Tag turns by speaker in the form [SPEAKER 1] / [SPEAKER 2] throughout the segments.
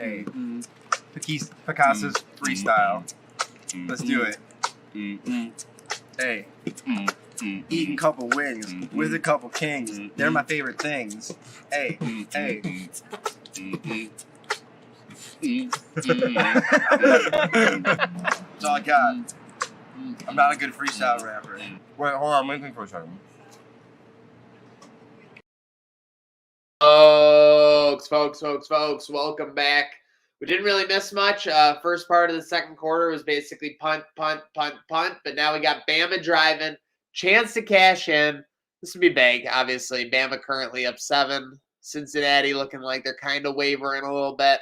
[SPEAKER 1] Hey, Picasso's freestyle. Let's do it. Hey, eating couple wings with a couple kings. They're my favorite things. Hey, hey. That's all I got. I'm not a good freestyle rapper.
[SPEAKER 2] Wait, hold on. Let me think for a second.
[SPEAKER 3] Folks, welcome back. We didn't really miss much. First part of the second quarter was basically punt, but now we got Bama driving, chance to cash in. This would be big, obviously. Bama currently up 7. Cincinnati looking like they're kind of wavering a little bit.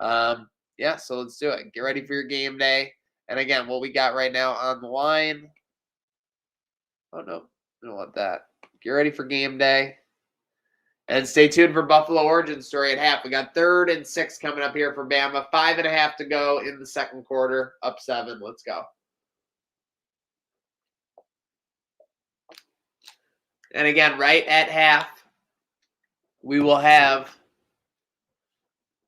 [SPEAKER 3] Yeah, so let's do it. Get ready for your game day. And again, what we got right now on the line. Oh, no, I don't want that. Get ready for game day. And stay tuned for Buffalo origin story at half. We got 3rd and 6 coming up here for Bama. 5.5 to go in the second quarter. Up 7. Let's go. And again, right at half, we will have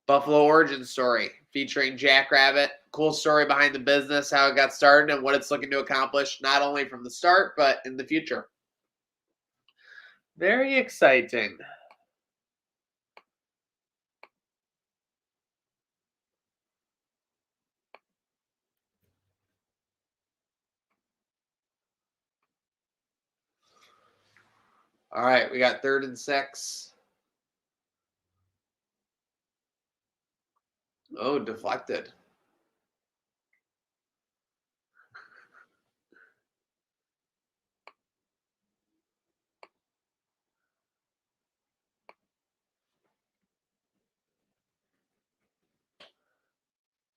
[SPEAKER 3] Buffalo origin story featuring Jackrabbit. Cool story behind the business, how it got started, and what it's looking to accomplish, not only from the start, but in the future. Very exciting. All right, we got 3rd and 6. Oh, deflected.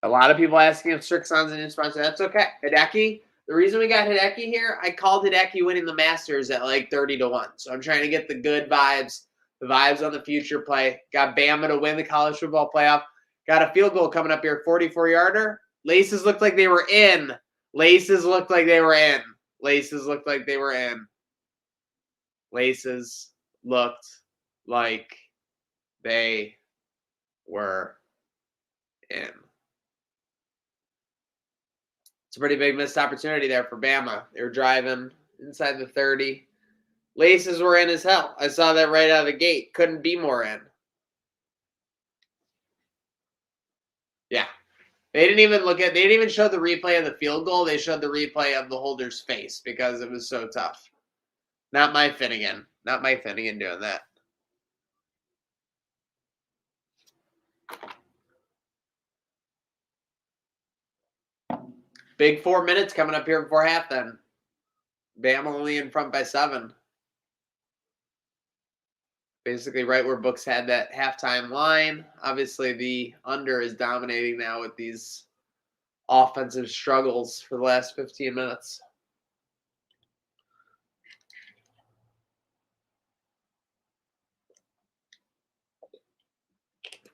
[SPEAKER 3] A lot of people asking if Strixon's a new sponsor. That's okay. Hideki, the reason we got Hideki here, I called Hideki winning the Masters at like 30-1. So I'm trying to get the good vibes, the vibes on the future play. Got Bama to win the college football playoff. Got a field goal coming up here, 44-yarder. Laces looked like they were in. Laces looked like they were in. Laces looked like they were in. Laces looked like they were in. It's a pretty big missed opportunity there for Bama. They were driving inside the 30. Laces were in as hell. I saw that right out of the gate. Couldn't be more in. Yeah. They didn't even show the replay of the field goal. They showed the replay of the holder's face because it was so tough. Not my Finnegan. Not my Finnegan doing that. Big 4 minutes coming up here before half then. Bama only in front by 7. Basically right where books had that halftime line. Obviously the under is dominating now with these offensive struggles for the last 15 minutes.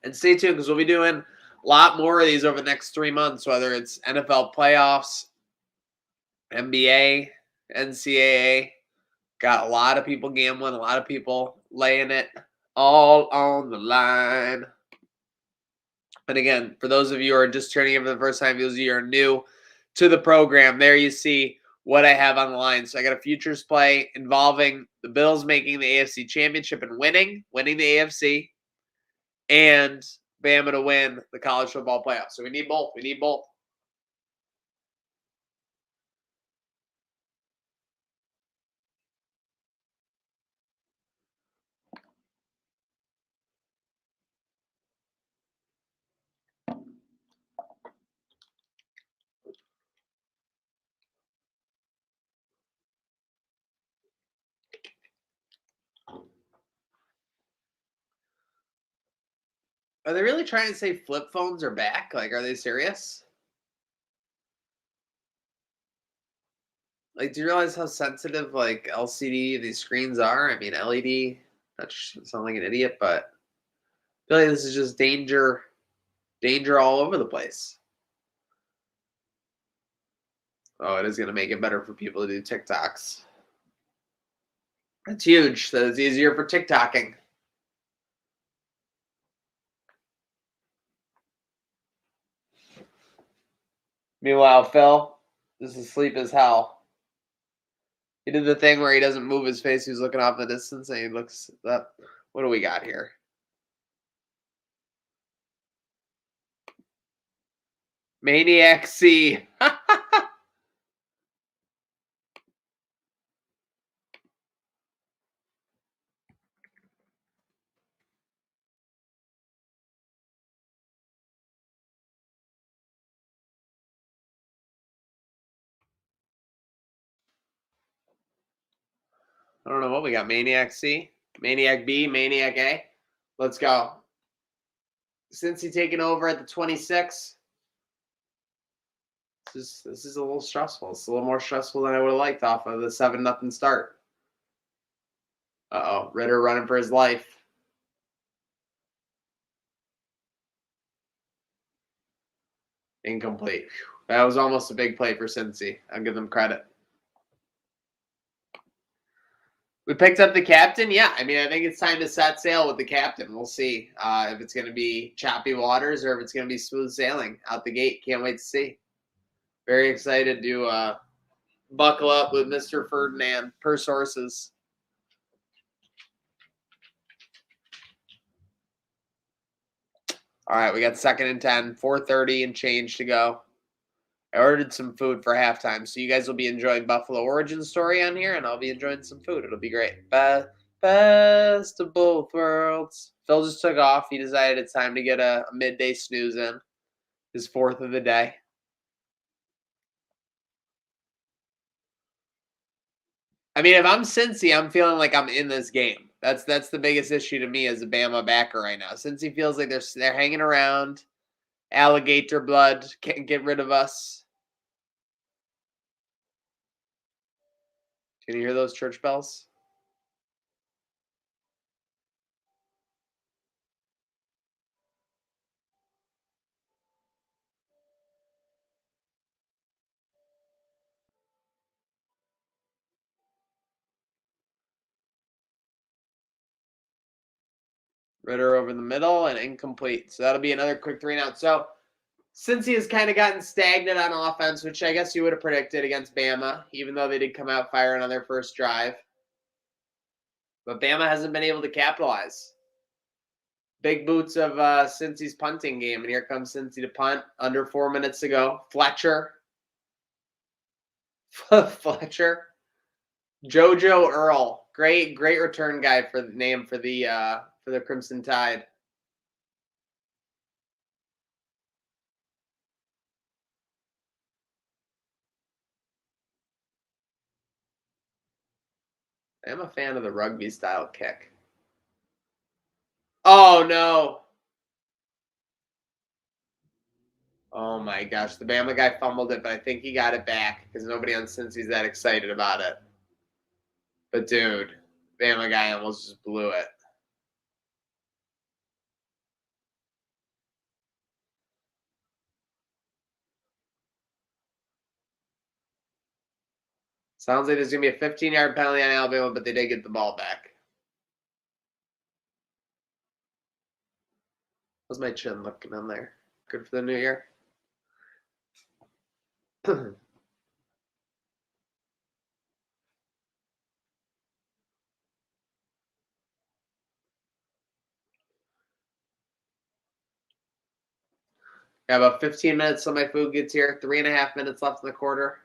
[SPEAKER 3] And stay tuned because we'll be doing a lot more of these over the next 3 months, whether it's NFL playoffs, NBA, NCAA. Got a lot of people gambling, a lot of people laying it all on the line. And again, for those of you who are just turning in for the first time, those of you who are new to the program, there you see what I have on the line. So I got a futures play involving the Bills making the AFC Championship and winning the AFC, and Bama to win the college football playoff. So we need both. We need both. Are they really trying to say flip phones are back? Like, are they serious? Like, do you realize how sensitive, like, LCD these screens are? I mean, LED, not sound like an idiot, but I feel like this is just danger all over the place. Oh, it is going to make it better for people to do TikToks. That's huge. That it's easier for TikToking. Meanwhile, Phil is asleep as hell. He did the thing where he doesn't move his face. He's looking off in the distance, and he looks up. What do we got here? Maniac C. I don't know what we got. Maniac C, Maniac B, Maniac A. Let's go. Cincy taking over at the 26. This is a little stressful. It's a little more stressful than I would have liked off of the 7-0 start. Uh-oh. Ritter running for his life. Incomplete. That was almost a big play for Cincy. I'll give them credit. We picked up the captain. Yeah, I mean, I think it's time to set sail with the captain. We'll see if it's going to be choppy waters or if it's going to be smooth sailing out the gate. Can't wait to see. Very excited to buckle up with Mr. Ferdinand per sources. All right, we got 2nd and 10, 4:30 and change to go. I ordered some food for halftime, so you guys will be enjoying Buffalo Origin Story on here, and I'll be enjoying some food. It'll be great. Best of both worlds. Phil just took off. He decided it's time to get a midday snooze in. His 4th of the day. I mean, if I'm Cincy, I'm feeling like I'm in this game. That's the biggest issue to me as a Bama backer right now. Cincy feels like they're hanging around. Alligator blood can't get rid of us. Can you hear those church bells? Ritter over the middle and incomplete. So that'll be another quick 3-and-out. So Cincy has kind of gotten stagnant on offense, which I guess you would have predicted against Bama, even though they did come out firing on their first drive. But Bama hasn't been able to capitalize. Big boots of Cincy's punting game, and here comes Cincy to punt under 4 minutes to go. Fletcher. Fletcher. JoJo Earl. Great return guy for the name for the Crimson Tide. I'm a fan of the rugby style kick. Oh no. Oh my gosh. The Bama guy fumbled it, but I think he got it back because nobody on Cincy's that excited about it. But dude, Bama guy almost just blew it. Sounds like there's going to be a 15-yard penalty on Alabama, but they did get the ball back. How's my chin looking on there? Good for the new year? I have about 15 minutes till my food gets here. 3.5 minutes left in the quarter.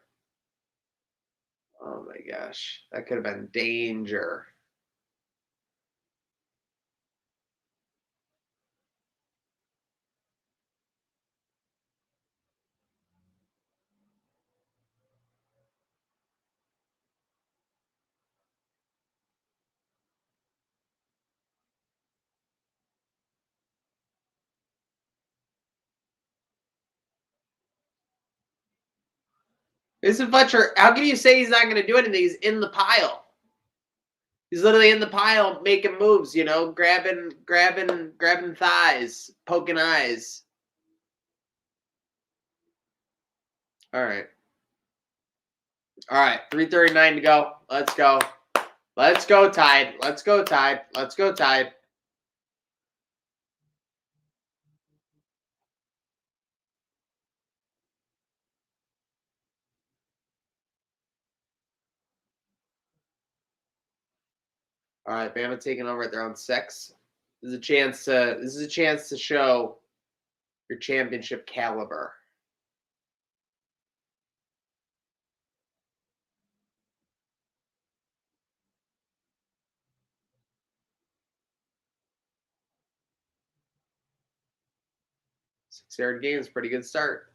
[SPEAKER 3] Oh my gosh. That could have been danger. Mason Fletcher, how can you say he's not going to do anything? He's in the pile. He's literally in the pile making moves, you know, grabbing thighs, poking eyes. All right. All right, 3:39 to go. Let's go. Let's go, Tide. Let's go, Tide. Let's go, Tide. All right, Bama taking over at their own 6. This is a chance to show your championship caliber. Six-yard gain is a pretty good start.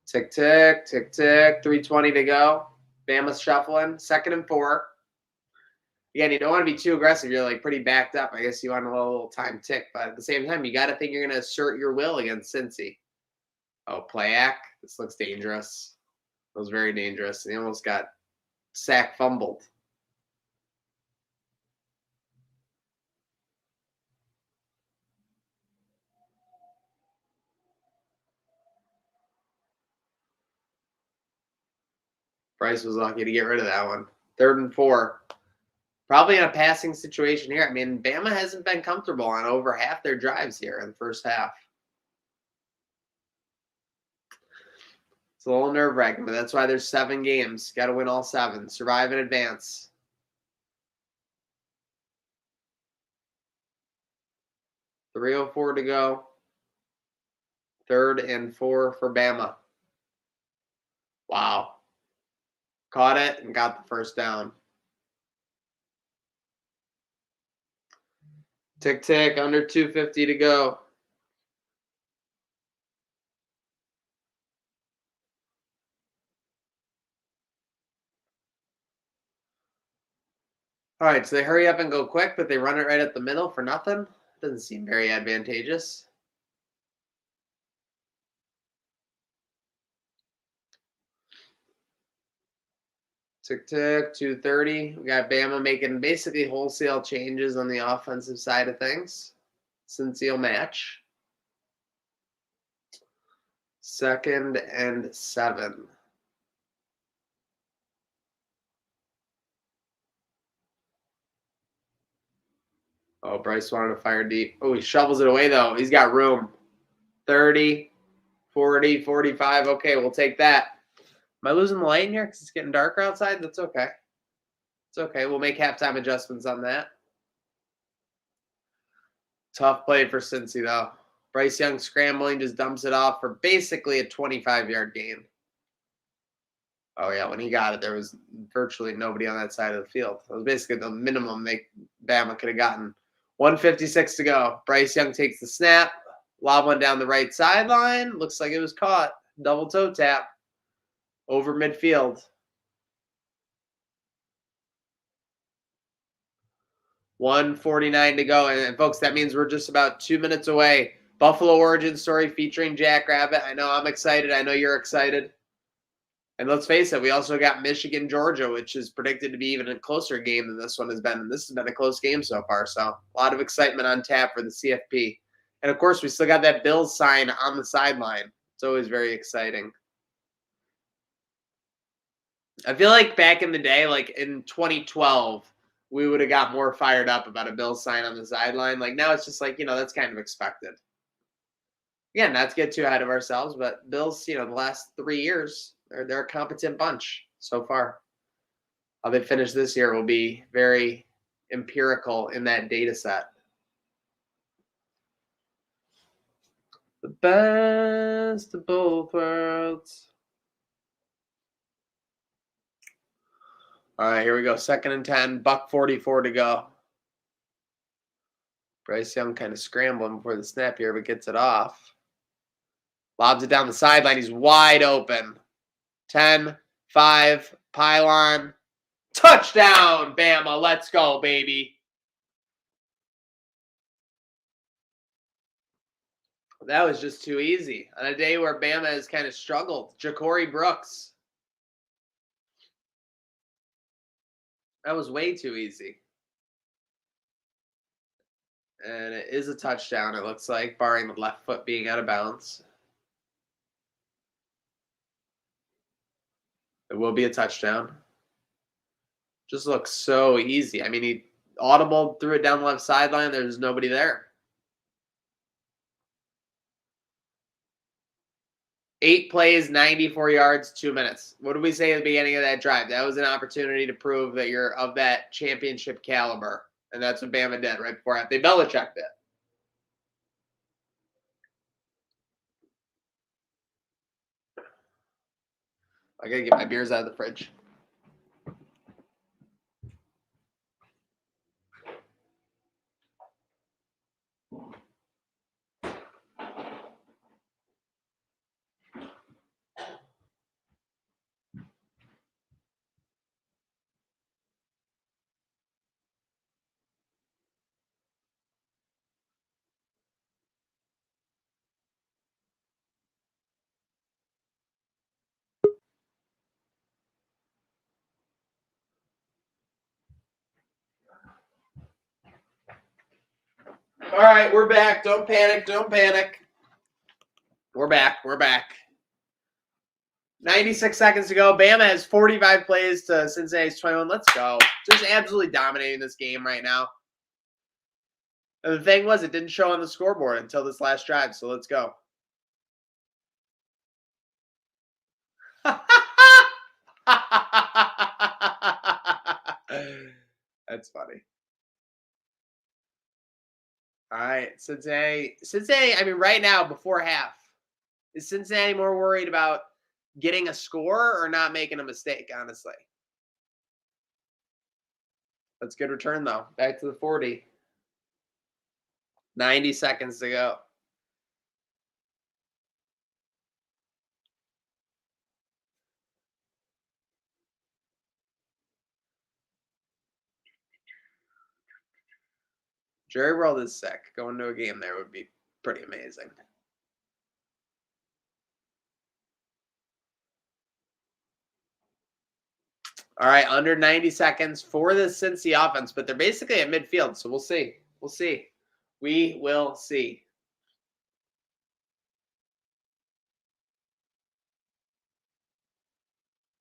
[SPEAKER 3] Tick, tick, tick, tick. 3:20 to go. Bama's shuffling. 2nd and 4. Again, you don't want to be too aggressive. You're like pretty backed up. I guess you want a little time tick, but at the same time, you got to think you're going to assert your will against Cincy. Oh, play act. This looks dangerous. It was very dangerous. He almost got sack fumbled. Bryce was lucky to get rid of that one. 3rd and 4. Probably in a passing situation here. I mean, Bama hasn't been comfortable on over half their drives here in the first half. It's a little nerve-wracking, but that's why there's 7 games. Got to win all 7. Survive and advance. .304 to go. 3rd and 4 for Bama. Wow. Caught it and got the first down. Tick, tick, under 2:50 to go. All right, so they hurry up and go quick, but they run it right at the middle for nothing. Doesn't seem very advantageous. Tick, tick, 2:30. We got Bama making basically wholesale changes on the offensive side of things. Since he'll match. 2nd and 7. Oh, Bryce wanted to fire deep. Oh, he shovels it away, though. He's got room. 30, 40, 45. Okay, we'll take that. Am I losing the light in here because it's getting darker outside? That's okay. It's okay. We'll make halftime adjustments on that. Tough play for Cincy, though. Bryce Young scrambling, just dumps it off for basically a 25-yard gain. Oh, yeah, when he got it, there was virtually nobody on that side of the field. It was basically the minimum Bama could have gotten. 1:56 to go. Bryce Young takes the snap. Lob one down the right sideline. Looks like it was caught. Double toe tap. Over midfield. 1:49 to go. And folks, that means we're just about 2 minutes away. Buffalo origin story featuring Jackrabbit. I know I'm excited. I know you're excited. And let's face it, we also got Michigan, Georgia, which is predicted to be even a closer game than this one has been. And this has been a close game so far. So a lot of excitement on tap for the CFP. And of course, we still got that Bills sign on the sideline. It's always very exciting. I feel like back in the day, like in 2012, we would have got more fired up about a Bills sign on the sideline. Like now it's just like, that's kind of expected. Again, not to get too ahead of ourselves, but Bills, the last 3 years, they're a competent bunch so far. How they finish this year will be very empirical in that data set. The best of both worlds. All right, here we go. 2nd and 10, $1:44 to go. Bryce Young kind of scrambling before the snap here, but gets it off. Lobs it down the sideline. He's wide open. 10, 5, pylon. Touchdown, Bama. Let's go, baby. That was just too easy. On a day where Bama has kind of struggled. Ja'Cory Brooks. That was way too easy. And it is a touchdown, it looks like, barring the left foot being out of bounds. It will be a touchdown. Just looks so easy. I mean, he audible threw it down the left sideline. There's nobody there. 8 plays, 94 yards, 2 minutes. What did we say at the beginning of that drive? That was an opportunity to prove that you're of that championship caliber. And that's what Bama did right before they Belichicked it. I gotta get my beers out of the fridge. All right, we're back. Don't panic. Don't panic. We're back. We're back. 96 seconds to go. Bama has 45 plays to Cincinnati's 21. Let's go. Just absolutely dominating this game right now. And the thing was, it didn't show on the scoreboard until this last drive, so let's go. That's funny. All right, Cincinnati, I mean, right now, before half, is Cincinnati more worried about getting a score or not making a mistake, honestly? That's a good return, though. Back to the 40. 90 seconds to go. Jerry World is sick. Going to a game there would be pretty amazing. All right, under 90 seconds for the Cincy offense, but they're basically at midfield, so we'll see. We'll see. We will see.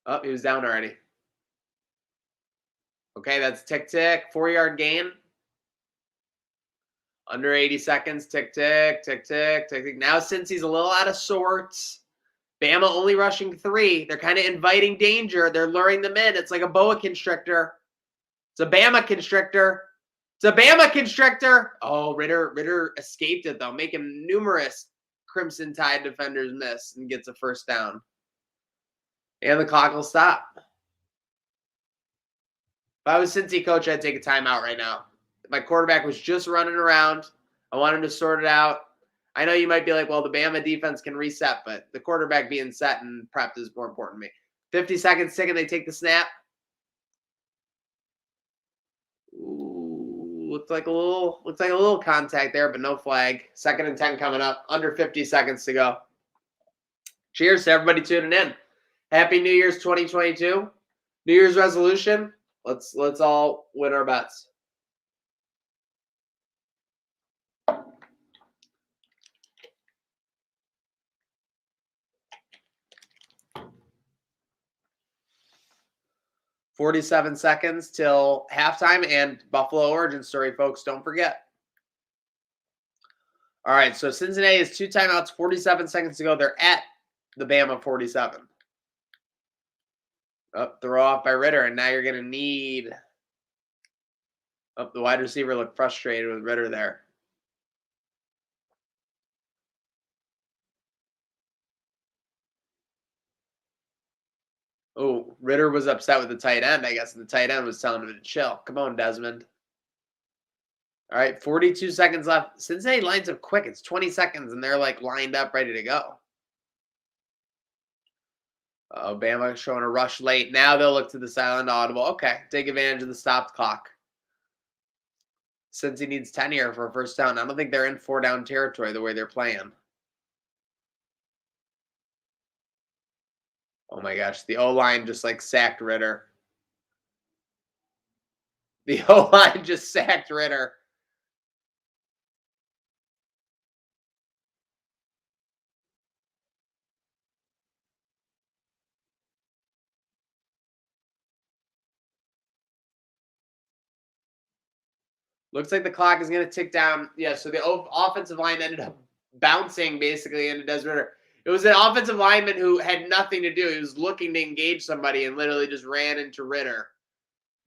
[SPEAKER 3] Oh, he was down already. Okay, that's tick-tick. 4-yard gain. Under 80 seconds. Tick-tick, tick-tick, tick-tick. Now Cincy's a little out of sorts. Bama only rushing 3. They're kind of inviting danger. They're luring them in. It's like a boa constrictor. It's a Bama constrictor. It's a Bama constrictor. Oh, Ritter escaped it, though, making numerous Crimson Tide defenders miss and gets a first down. And the clock will stop. If I was Cincy coach, I'd take a timeout right now. If my quarterback was just running around, I want him to sort it out. I know you might be like, well, the Bama defense can reset, but the quarterback being set and prepped is more important to me. 50 seconds ticking, they take the snap. Ooh, looks like a little contact there, but no flag. 2nd and 10 coming up. Under 50 seconds to go. Cheers to everybody tuning in. Happy New Year's 2022. New Year's resolution. Let's all win our bets. $47 seconds till halftime and Buffalo origin story, folks. Don't forget. All right, so Cincinnati has 2 timeouts, 47 seconds to go. They're at the Bama 47. Throw off by Ritter, and now you're going to need the wide receiver looked frustrated with Ritter there. Oh, Ritter was upset with the tight end, I guess, and the tight end was telling him to chill. Come on, Desmond. All right, 42 seconds left. Cincinnati lines up quick. It's 20 seconds, and they're, like, lined up, ready to go. Bama showing a rush late. Now they'll look to the silent audible. Okay, take advantage of the stopped clock. Since he needs 10 here for a first down. I don't think they're in 4-down territory the way they're playing. Oh my gosh, the O-line just like sacked Ritter. The O-line just sacked Ritter. Looks like the clock is going to tick down. Yeah, so the offensive line ended up bouncing basically into Des Ritter. It was an offensive lineman who had nothing to do. He was looking to engage somebody and literally just ran into Ritter.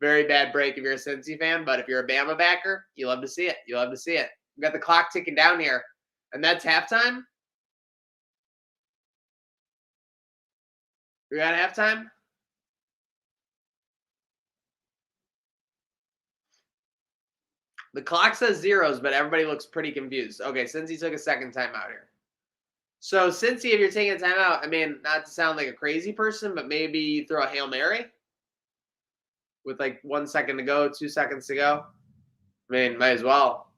[SPEAKER 3] Very bad break if you're a Cincy fan, but if you're a Bama backer, you love to see it. You love to see it. We've got the clock ticking down here, and that's halftime. We got halftime? The clock says zeros, but everybody looks pretty confused. Okay, Cincy took a second timeout here. So, Cincy, if you're taking a timeout, I mean, not to sound like a crazy person, but maybe throw a Hail Mary with like 1 second to go, 2 seconds to go. I mean, might as well.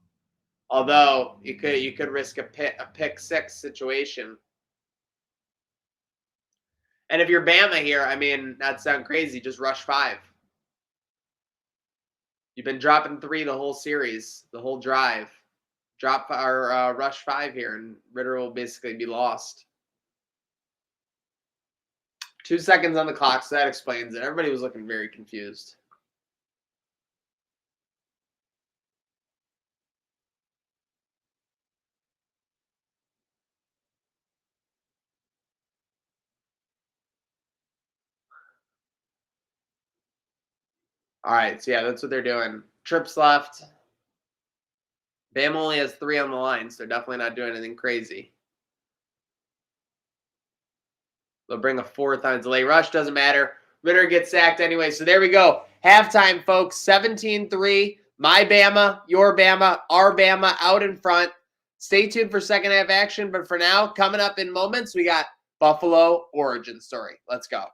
[SPEAKER 3] Although you could risk a pick six situation. And if you're Bama here, I mean, not to sound crazy, just rush 5. You've been dropping 3 the whole series, the whole drive. Drop or rush 5 here, and Ritter will basically be lost. 2 seconds on the clock, so that explains it. Everybody was looking very confused. All right, so yeah, that's what they're doing. Trips left. Bama only has 3 on the line, so they're definitely not doing anything crazy. They'll bring a 4th on delay rush. Doesn't matter. Ritter gets sacked anyway. So there we go. Halftime, folks. 17-3. My Bama, your Bama, our Bama out in front. Stay tuned for second half action. But for now, coming up in moments, we got Buffalo origin story. Let's go.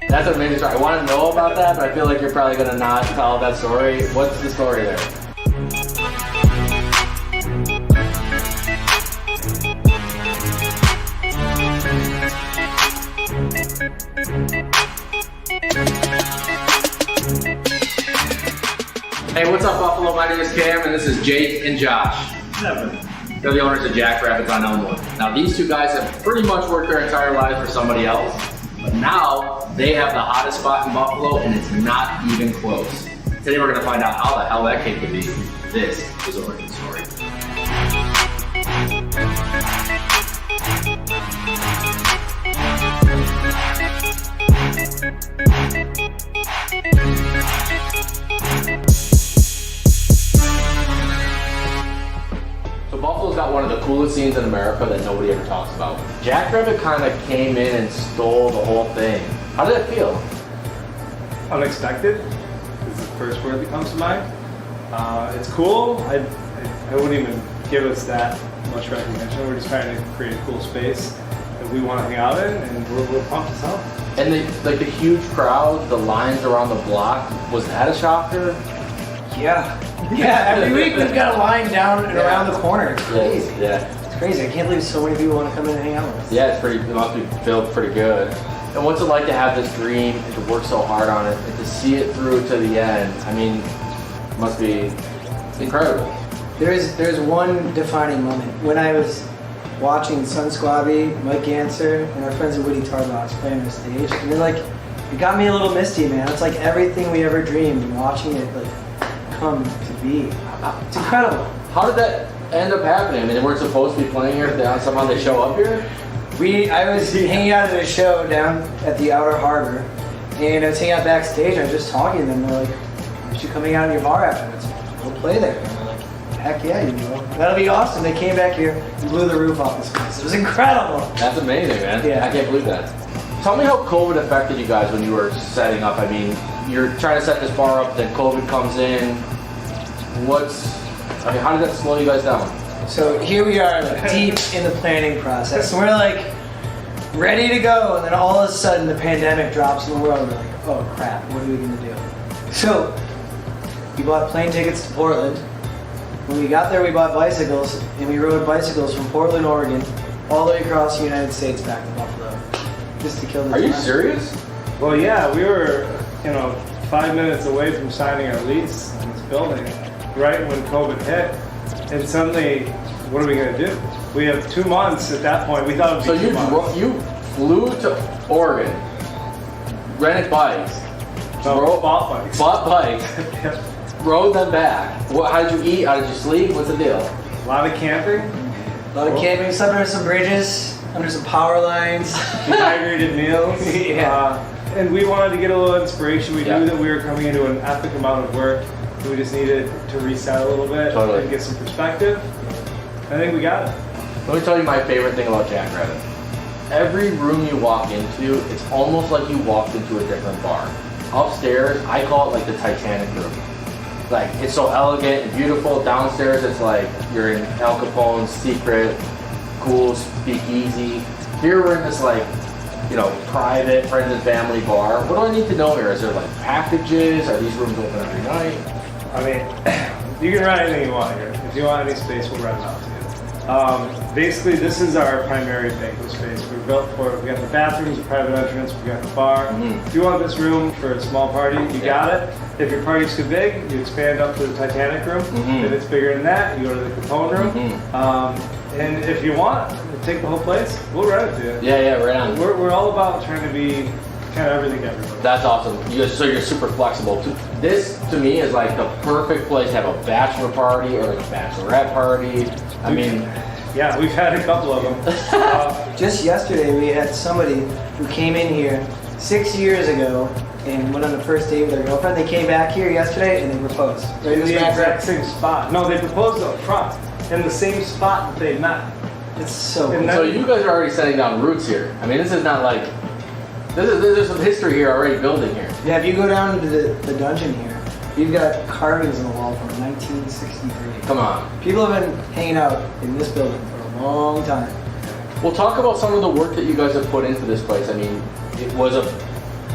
[SPEAKER 4] That's an amazing story. I want to know about that, but I feel like you're probably going to not tell that story. What's the story there? Hey, what's up, Buffalo? My name is Cam, and this is Jake and Josh. They're the owners of Jack Rabbits on Elmwood. Now, these two guys have pretty much worked their entire lives for somebody else, but now they have the hottest spot in Buffalo, and it's not even close. Today, we're going to find out how the hell that came to be. This is Origin Story. So Buffalo's got one of the coolest scenes in America that nobody ever talks about. Jack Rabbit kind of came in and stole the whole thing. How did it feel?
[SPEAKER 5] Unexpected is the first word that comes to mind. It's cool. I wouldn't even give us that much recognition. We're just trying to create a cool space that we want to hang out in, and we're pumped as hell.
[SPEAKER 4] And the huge crowd, the lines around the block, was that a shocker?
[SPEAKER 6] Yeah, every week we've got a line down and around the corner. It's crazy.
[SPEAKER 4] Yeah.
[SPEAKER 6] It's crazy. I can't believe so many people want to come in and hang out with us.
[SPEAKER 4] Yeah, it must be felt pretty good. And what's it like to have this dream and to work so hard on it and to see it through to the end? I mean, it must be incredible.
[SPEAKER 6] There's one defining moment. When I was watching Sun Squabby, Mike Ganser, and our friends at Woody Tarbox playing on the stage, and it got me a little misty, man. It's like everything we ever dreamed, and watching it like come to be. It's incredible.
[SPEAKER 4] How did that end up happening? I mean, they weren't supposed to be playing here, then somehow they show up here?
[SPEAKER 6] I was hanging out at a show down at the Outer Harbor, and I was hanging out backstage, and I was just talking to them. They're like, "Aren't you coming out in your bar afterwards? We'll play there." And I'm like, "Heck yeah, you will. That'll be awesome." They came back here and blew the roof off this place. It was incredible.
[SPEAKER 4] That's amazing, man.
[SPEAKER 6] Yeah.
[SPEAKER 4] I can't believe that. Tell me how COVID affected you guys when you were setting up. I mean, you're trying to set this bar up, then COVID comes in. How did that slow you guys down?
[SPEAKER 6] So here we are, like, deep in the planning process. And we're like ready to go, and then all of a sudden the pandemic drops in the world. And we're like, oh crap, what are we gonna do? So we bought plane tickets to Portland, When we got there, we bought bicycles, and we rode bicycles from Portland, Oregon, all the way across the United States back to Buffalo, just to kill the
[SPEAKER 4] Are you
[SPEAKER 6] time.
[SPEAKER 4] serious?
[SPEAKER 5] Well, yeah, we were, 5 minutes away from signing our lease on this building, right when COVID hit, and suddenly, what are we gonna do? We have 2 months at that point. We thought it would be 2 months.
[SPEAKER 4] You flew to Oregon, rented bikes,
[SPEAKER 5] Bought bikes.
[SPEAKER 4] bought bikes, rode them back. How did you eat? How did you sleep? What's the deal?
[SPEAKER 5] A lot of camping,
[SPEAKER 6] A lot of camping, slept under some bridges, under some power lines.
[SPEAKER 5] dehydrated meals.
[SPEAKER 6] Yeah.
[SPEAKER 5] And we wanted to get a little inspiration. We
[SPEAKER 4] Yeah.
[SPEAKER 5] knew that we were coming into an epic amount of work. We just needed to reset a little bit
[SPEAKER 4] Totally.
[SPEAKER 5] and get some perspective. I think we got it.
[SPEAKER 4] Let me tell you my favorite thing about Jackrabbit. Every room you walk into, it's almost like you walked into a different bar. Upstairs, I call it like the Titanic room. Like, it's so elegant and beautiful. Downstairs, it's like you're in Al Capone's secret, cool speakeasy. Here we're in this like, private friends and family bar. What do I need to know here? Is there like packages? Are these rooms open every night?
[SPEAKER 5] I mean, you can rent anything you want here. If you want any space, we'll rent it out to you. Basically, this is our primary banquet space. We're built for it. We got the bathrooms, the private entrance, we got the bar. If you want this room for a small party, you got it. If your party's too big, you expand up to the Titanic room. If it's bigger than that, you go to the Capone room. And if you want to take the whole place, we'll rent it to you.
[SPEAKER 4] Yeah, right on.
[SPEAKER 5] We're all about trying to be kind of everything to everybody.
[SPEAKER 4] That's awesome. So you're super flexible. This, to me, is like the perfect place to have a bachelor party or like a bachelorette party. I mean,
[SPEAKER 5] yeah, we've had a couple of them.
[SPEAKER 6] Just yesterday, we had somebody who came in here 6 years ago and went on the first date with their girlfriend. They came back here yesterday and they proposed. Right
[SPEAKER 5] In
[SPEAKER 6] in
[SPEAKER 5] the
[SPEAKER 6] this back
[SPEAKER 5] exact same spot. No, they proposed up front, in the same spot that they met.
[SPEAKER 6] It's so
[SPEAKER 5] And
[SPEAKER 6] cool.
[SPEAKER 4] so you guys are already setting down roots here. I mean, this is not like, there's some history here already building here.
[SPEAKER 6] Yeah, if you go down to the dungeon here, you've got carvings on the wall from 1963.
[SPEAKER 4] Come on.
[SPEAKER 6] People have been hanging out in this building for a long time.
[SPEAKER 4] Well, talk about some of the work that you guys have put into this place. I mean, it was a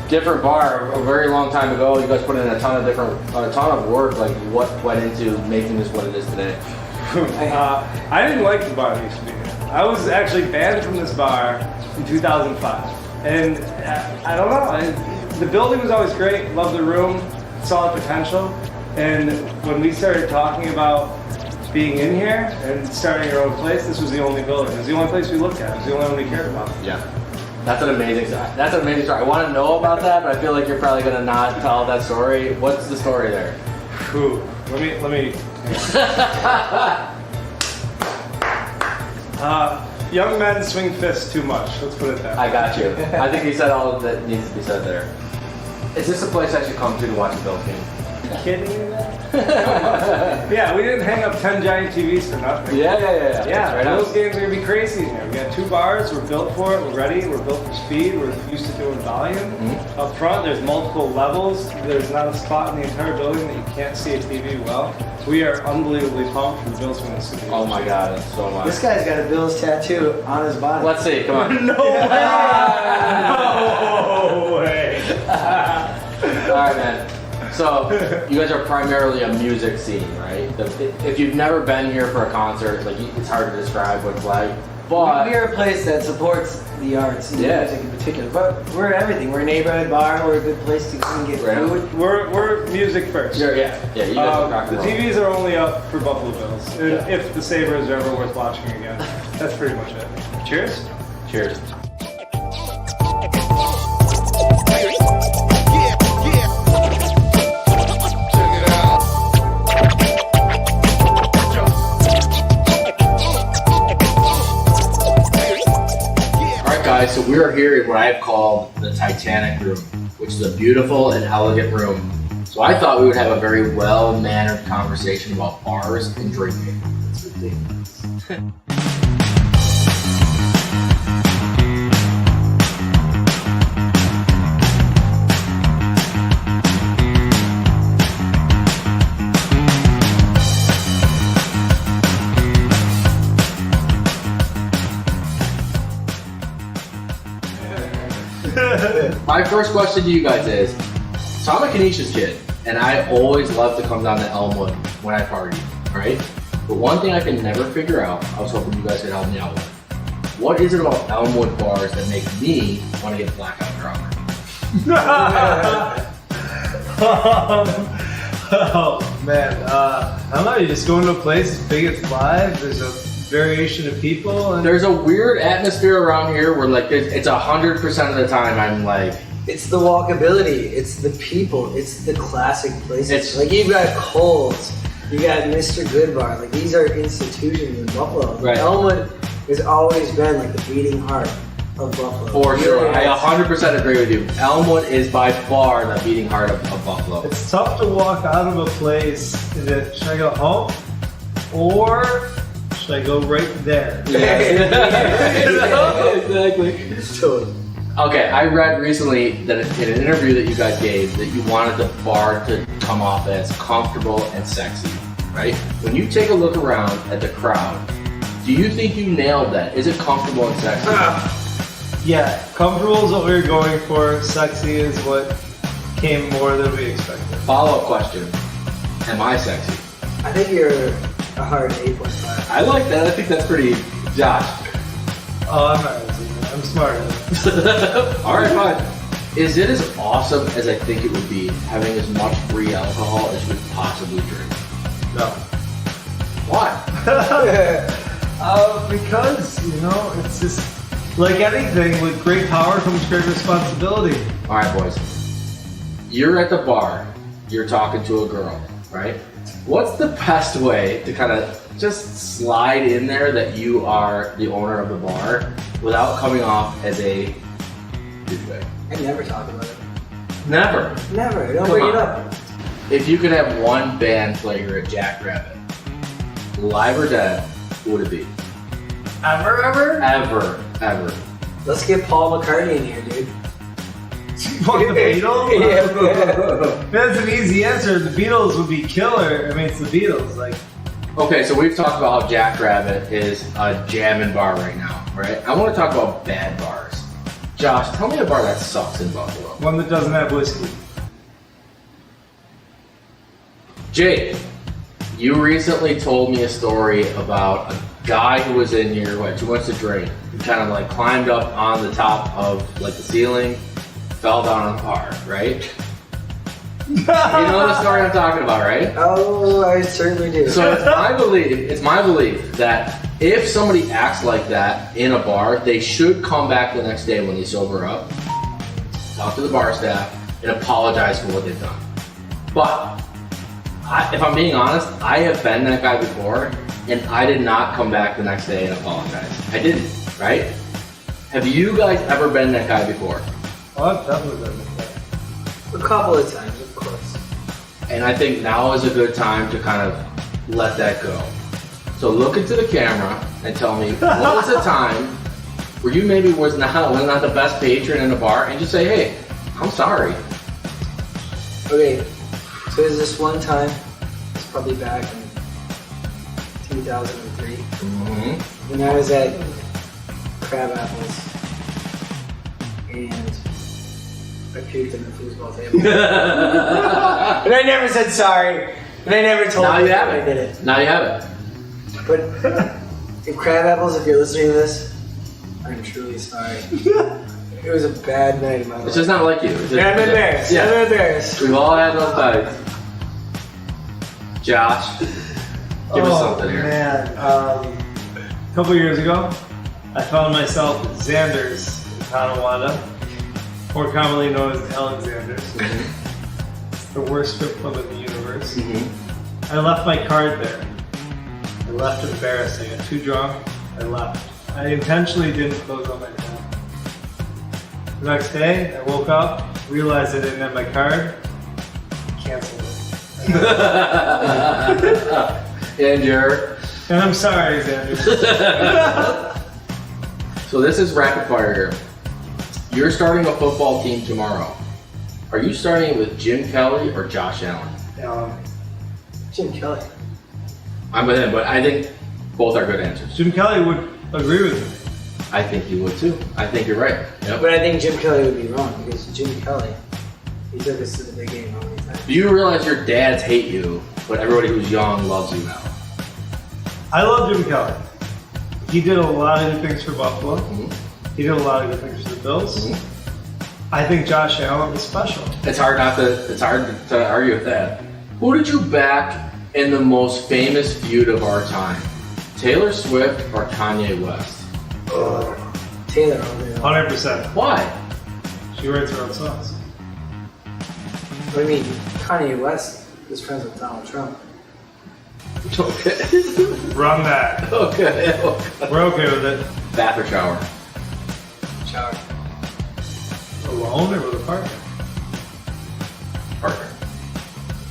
[SPEAKER 4] different bar a very long time ago. You guys put in a ton of work. Like, what went into making this what it is today?
[SPEAKER 5] I didn't like the bar that used to be here. I was actually banned from this bar in 2005. And I don't know, the building was always great, loved the room, saw the potential. And when we started talking about being in here and starting our own place, this was the only building. It was the only place we looked at. It was the only one we cared about.
[SPEAKER 4] Yeah. That's an amazing story. That's an amazing story. I want to know about that, but I feel like you're probably going to not tell that story. What's the story there?
[SPEAKER 5] Whew. Let me. Young men swing fists too much. Let's put it that way.
[SPEAKER 4] I got you. I think you said all that needs to be said there. Is this a place I should come to watch a Bills game?
[SPEAKER 5] Kidding me, man? Yeah, we didn't hang up 10 giant TVs for nothing.
[SPEAKER 4] Yeah.
[SPEAKER 5] Yeah,
[SPEAKER 4] Right
[SPEAKER 5] those
[SPEAKER 4] on.
[SPEAKER 5] games are gonna be crazy in here. We got 2 bars, we're built for it, we're ready, we're built for speed, we're used to doing volume. Up front, there's multiple levels. There's not a spot in the entire building that you can't see a TV well. We are unbelievably pumped for the Bills win the Super Bowl.
[SPEAKER 4] Oh my God, it's so much.
[SPEAKER 6] This guy's got a Bills tattoo on his body.
[SPEAKER 4] Let's see, come on.
[SPEAKER 5] No way!
[SPEAKER 4] All right, man. So, you guys are primarily a music scene, right? If you've never been here for a concert, like, it's hard to describe what it's like. But
[SPEAKER 6] We are a place that supports the arts and
[SPEAKER 4] Yeah.
[SPEAKER 6] music in particular. But we're everything. We're a neighborhood bar. We're a good place to come and get
[SPEAKER 4] Right.
[SPEAKER 6] food.
[SPEAKER 5] We're music first.
[SPEAKER 4] yeah, you guys are rock
[SPEAKER 5] The
[SPEAKER 4] and roll.
[SPEAKER 5] TVs are only up for Buffalo Bills.
[SPEAKER 4] Yeah.
[SPEAKER 5] If the Sabres are ever worth watching again. That's pretty much it. Cheers.
[SPEAKER 4] Cheers. Guys, so we are here in what I've called the Titanic room, which is a beautiful and elegant room. So I thought we would have a very well-mannered conversation about bars and drinking. It's ridiculous. My first question to you guys is, so I'm a Canisius kid, and I always love to come down to Elmwood when I party, right? But one thing I can never figure out, I was hoping you guys could help me out with. What is it about Elmwood bars that make me want to get blackout drunk?
[SPEAKER 5] Oh man, I don't know. You just go into a place, it's big, it's live. There's a variation of people, and
[SPEAKER 4] There's a weird atmosphere around here where like it's 100% of the time I'm like,
[SPEAKER 6] It's the walkability. It's the people. It's the classic places.
[SPEAKER 4] It's-
[SPEAKER 6] like you've got Coles, you got Mr. Goodbar. Like these are institutions in Buffalo.
[SPEAKER 4] Right.
[SPEAKER 6] Elmwood has always been like the beating heart of Buffalo.
[SPEAKER 4] for sure.
[SPEAKER 6] Really
[SPEAKER 4] I
[SPEAKER 6] is.
[SPEAKER 4] 100% agree with you. Elmwood is by far the beating heart of Buffalo.
[SPEAKER 5] it's tough to walk out of a place and then, should I go home or should I go right there?
[SPEAKER 4] Exactly.
[SPEAKER 6] Totally.
[SPEAKER 4] Okay, I read recently that in an interview that you guys gave that you wanted the bar to come off as comfortable and sexy, right? When you take a look around at the crowd, do you think you nailed that? Is it comfortable and sexy?
[SPEAKER 5] Yeah, comfortable is what we were going for. Sexy is what came more than we expected.
[SPEAKER 4] Follow-up question. Am I sexy?
[SPEAKER 6] I think you're a hard 8.5.
[SPEAKER 4] I like that. I think that's pretty Josh.
[SPEAKER 5] Oh, I'm not. I'm smart.
[SPEAKER 4] Alright, fine. Is it as awesome as I think it would be having as much free alcohol as you could possibly drink?
[SPEAKER 5] No.
[SPEAKER 4] Why?
[SPEAKER 5] Because, it's just like anything, with great power comes great responsibility.
[SPEAKER 4] Alright, boys. You're at the bar, you're talking to a girl, right? What's the best way to kind of just slide in there that you are the owner of the bar without coming off as a douchebag?
[SPEAKER 6] I never talk about it.
[SPEAKER 4] Never.
[SPEAKER 6] Never. I don't
[SPEAKER 4] Come
[SPEAKER 6] bring
[SPEAKER 4] on.
[SPEAKER 6] it up.
[SPEAKER 4] If you could have one band play here at Jackrabbit, live or dead, who would it be?
[SPEAKER 5] Ever?
[SPEAKER 4] Ever.
[SPEAKER 6] Let's get Paul McCartney in here, dude.
[SPEAKER 5] Fuck the Beatles?
[SPEAKER 6] Yeah.
[SPEAKER 5] That's an easy answer. The Beatles would be killer. I mean, it's the Beatles. Like,
[SPEAKER 4] Okay, so we've talked about how Jackrabbit is a jamming bar right now, right? I want to talk about bad bars. Josh, tell me a bar that sucks in Buffalo.
[SPEAKER 5] one that doesn't have whiskey.
[SPEAKER 4] Jake, you recently told me a story about a guy who was in here who had too much to drink. He kind of like climbed up on the top of like the ceiling, fell down on the bar, right? You know the story I'm talking about, right?
[SPEAKER 6] Oh, I certainly do.
[SPEAKER 4] So it's my belief that if somebody acts like that in a bar, they should come back the next day when they sober up, talk to the bar staff, and apologize for what they've done. But if I'm being honest, I have been that guy before, and I did not come back the next day and apologize. I didn't, right? Have you guys ever been that guy before?
[SPEAKER 5] Oh, I've definitely done that.
[SPEAKER 6] A couple of times, of course.
[SPEAKER 4] And I think now is a good time to kind of let that go. So look into the camera and tell me what was the time where you maybe was not the best patron in a bar, and just say, hey, I'm sorry.
[SPEAKER 6] Okay, so there's this one time, it's probably back in 2003, when I was at Crab Apples, and I puked in the foosball table. And I never said sorry, and I never told
[SPEAKER 4] Now
[SPEAKER 6] them
[SPEAKER 4] you have
[SPEAKER 6] I
[SPEAKER 4] it.
[SPEAKER 6] did it.
[SPEAKER 4] Now you have it.
[SPEAKER 6] But if Crab Apples, if you're listening to this, I'm truly sorry. It was a bad night in my life.
[SPEAKER 4] It's just not like you. It's just-
[SPEAKER 6] And I'm embarrassed.
[SPEAKER 4] Yeah.
[SPEAKER 6] I'm embarrassed.
[SPEAKER 4] We've all had those times. Josh, give us something here.
[SPEAKER 5] Man, a couple years ago, I found myself at Xander's in Tonawanda, more commonly known as Alexander's. It's the worst strip club in the universe. I left my card there. I left embarrassing. I got too drunk. I left. I intentionally didn't close on my phone. The next day, I woke up, realized I didn't have my card, canceled it. And I'm sorry, Xander.
[SPEAKER 4] So this is rapid fire here. You're starting a football team tomorrow. Are you starting with Jim Kelly or Josh Allen?
[SPEAKER 6] Jim Kelly.
[SPEAKER 4] I'm with him, but I think both are good answers.
[SPEAKER 5] Jim Kelly would agree with me.
[SPEAKER 4] I think you would too. I think you're right. Yep.
[SPEAKER 6] But I think Jim Kelly would be wrong because Jim Kelly, he took us to the big game how many times?
[SPEAKER 4] Do you realize your dads hate you, but everybody who's young loves you now?
[SPEAKER 5] I love Jim Kelly. He did a lot of good things for Buffalo. He did a lot of good things for the Bills. I think Josh Allen is special.
[SPEAKER 4] It's hard to argue with that. Who did you back in the most famous feud of our time? Taylor Swift or Kanye West?
[SPEAKER 6] Taylor over there.
[SPEAKER 5] 100%.
[SPEAKER 4] Why?
[SPEAKER 5] She writes her own songs.
[SPEAKER 6] What do you mean? Kanye West is friends with Donald Trump.
[SPEAKER 4] Okay.
[SPEAKER 5] Run that.
[SPEAKER 4] Okay.
[SPEAKER 5] We're okay with it.
[SPEAKER 4] Bath or shower?
[SPEAKER 6] Shower.
[SPEAKER 5] Alone or with a partner?
[SPEAKER 4] Partner.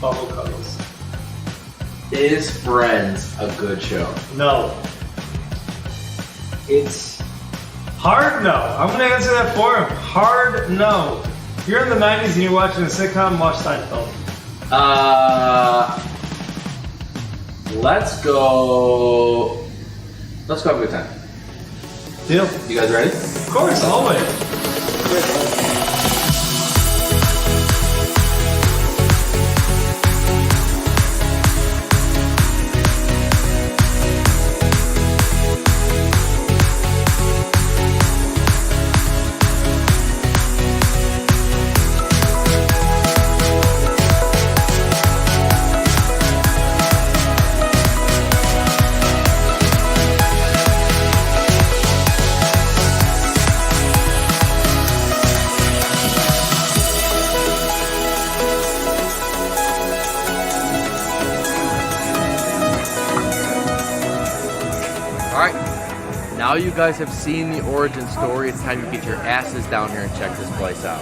[SPEAKER 5] Bubble cuddles.
[SPEAKER 4] Is Friends a good show?
[SPEAKER 5] No.
[SPEAKER 6] It's
[SPEAKER 5] Hard no. I'm going to answer that for him. Hard no. If you're in the 90s and you're watching a sitcom, watch Seinfeld.
[SPEAKER 4] Let's go have a good time.
[SPEAKER 5] Deal.
[SPEAKER 4] You guys ready?
[SPEAKER 5] Of course, always.
[SPEAKER 7] Now you guys have seen the origin story, it's time to get your asses down here and check this place out.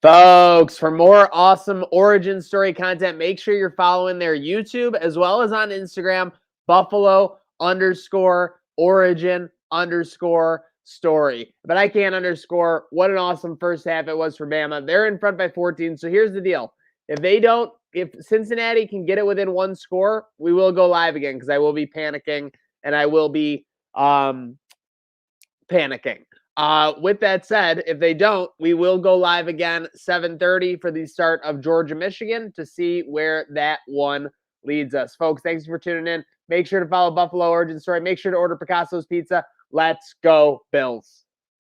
[SPEAKER 3] Folks, for more awesome origin story content, make sure you're following their YouTube as well as on Instagram, Buffalo_origin_story. But I can't underscore what an awesome first half it was for Bama. They're in front by 14. So here's the deal. If Cincinnati can get it within one score, we will go live again because I will be panicking and I will be panicking. With that said, if they don't, we will go live again 7:30 for the start of Georgia, Michigan to see where that one leads us. Folks, thanks for tuning in. Make sure to follow Buffalo Origin Story. Make sure to order Picasso's Pizza. Let's go, Bills.